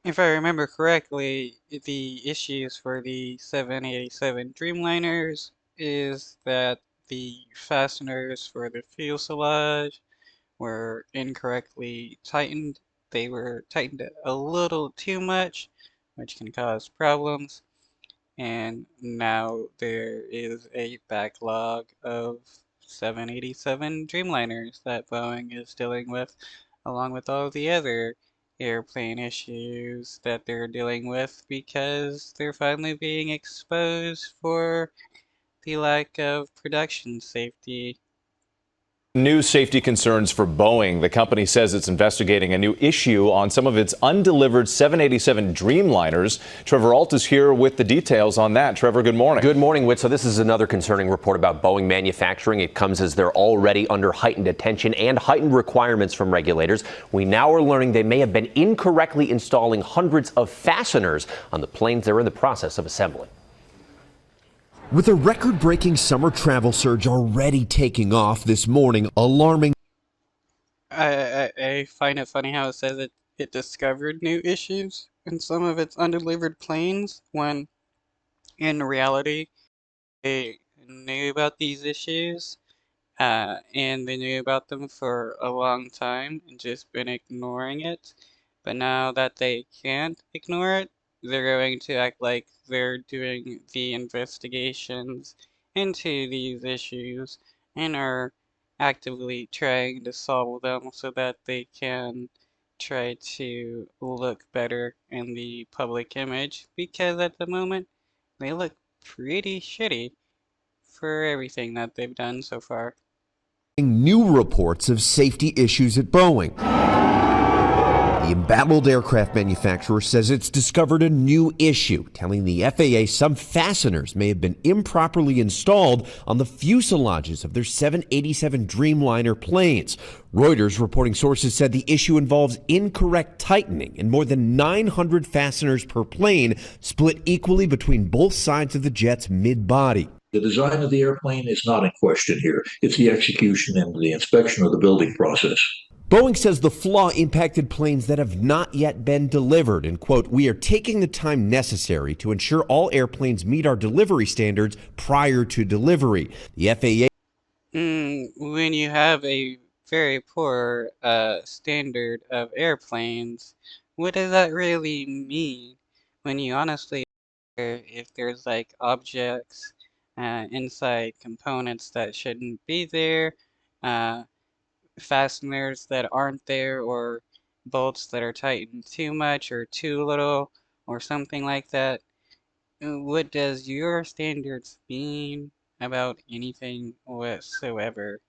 If I remember correctly, the issues for the 787 Dreamliners is that the fasteners for the fuselage were incorrectly tightened. They were tightened a little too much, which can cause problems. And now there is a backlog of 787 Dreamliners that Boeing is dealing with, along with all the other airplane issues that they're dealing with because they're finally being exposed for the lack of production safety. New safety concerns for Boeing. The company says it's investigating a new issue on some of its undelivered 787 Dreamliners. Trevor Alt is here with the details on that. Trevor, good morning. Good morning, Whit. So this is another concerning report about Boeing manufacturing. It comes as they're already under heightened attention and heightened requirements from regulators. We now are learning they may have been incorrectly installing hundreds of fasteners on the planes they're in the process of assembling. With a record-breaking summer travel surge already taking off this morning, alarming. I find it funny how it says it discovered new issues in some of its undelivered planes when in reality they knew about these issues and they knew about them for a long time and just been ignoring it. But now that they can't ignore it, they're going to act like they're doing the investigations into these issues and are actively trying to solve them so that they can try to look better in the public image because at the moment they look pretty shitty for everything that they've done so far. New reports of safety issues at Boeing. The embattled aircraft manufacturer says it's discovered a new issue, telling the FAA some fasteners may have been improperly installed on the fuselages of their 787 Dreamliner planes. Reuters reporting sources said the issue involves incorrect tightening in more than 900 fasteners per plane, split equally between both sides of the jet's mid-body. The design of the airplane is not in question here. It's the execution and the inspection of the building process. Boeing says the flaw impacted planes that have not yet been delivered, and quote, "We are taking the time necessary to ensure all airplanes meet our delivery standards prior to delivery." The FAA. When you have a very poor standard of airplanes, what does that really mean? When you honestly, if there's like objects inside components that shouldn't be there, uh, fasteners that aren't there, or bolts that are tightened too much or too little, or something like that. What does your standards mean about anything whatsoever?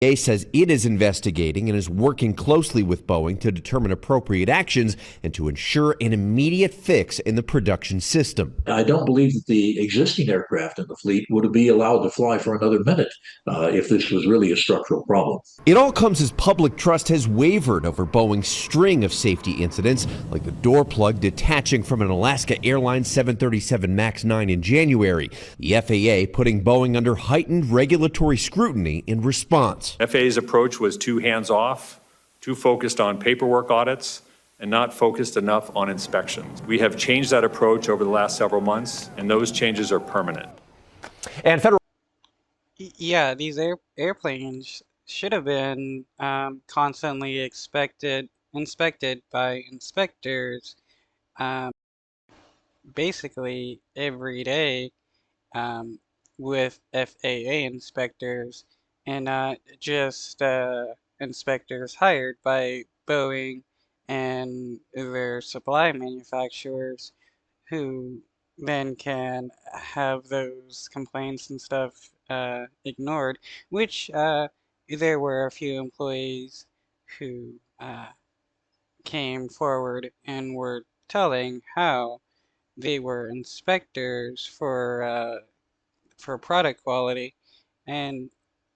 FAA says it is investigating and is working closely with Boeing to determine appropriate actions and to ensure an immediate fix in the production system. I don't believe that the existing aircraft in the fleet would be allowed to fly for another minute if this was really a structural problem. It all comes as public trust has wavered over Boeing's string of safety incidents, like the door plug detaching from an Alaska Airlines 737 MAX 9 in January. The FAA putting Boeing under heightened regulatory scrutiny in response. FAA's approach was too hands-off, too focused on paperwork audits, and not focused enough on inspections. We have changed that approach over the last several months, and those changes are permanent. And federal. Yeah, these airplanes should have been constantly inspected by inspectors um, basically every day with FAA inspectors and not just inspectors hired by Boeing and their supply manufacturers who then can have those complaints and stuff ignored, which there were a few employees who came forward and were telling how they were inspectors for product quality and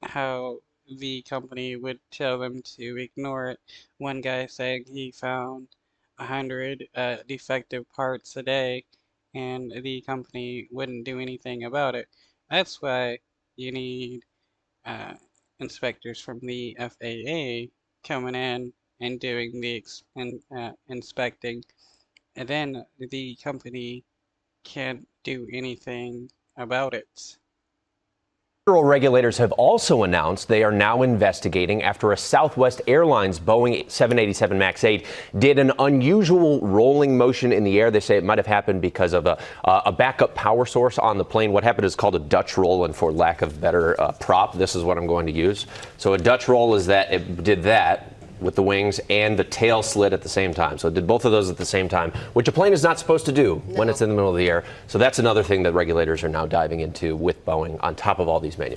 how the company would tell them to ignore it. One guy saying he found 100 defective parts a day and the company wouldn't do anything about it. That's why you need uh, inspectors from the FAA coming in and doing the inspecting and then the company can't do anything about it. Federal regulators have also announced they are now investigating after a Southwest Airlines Boeing 787 MAX 8 did an unusual rolling motion in the air. They say it might have happened because of a backup power source on the plane. What happened is called a Dutch roll, and for lack of better prop, this is what I'm going to use. So a Dutch roll is that it did that with the wings and the tail slid at the same time. So it did both of those at the same time, which a plane is not supposed to do when it's in the middle of the air. So that's another thing that regulators are now diving into with Boeing on top of all these manufacturers.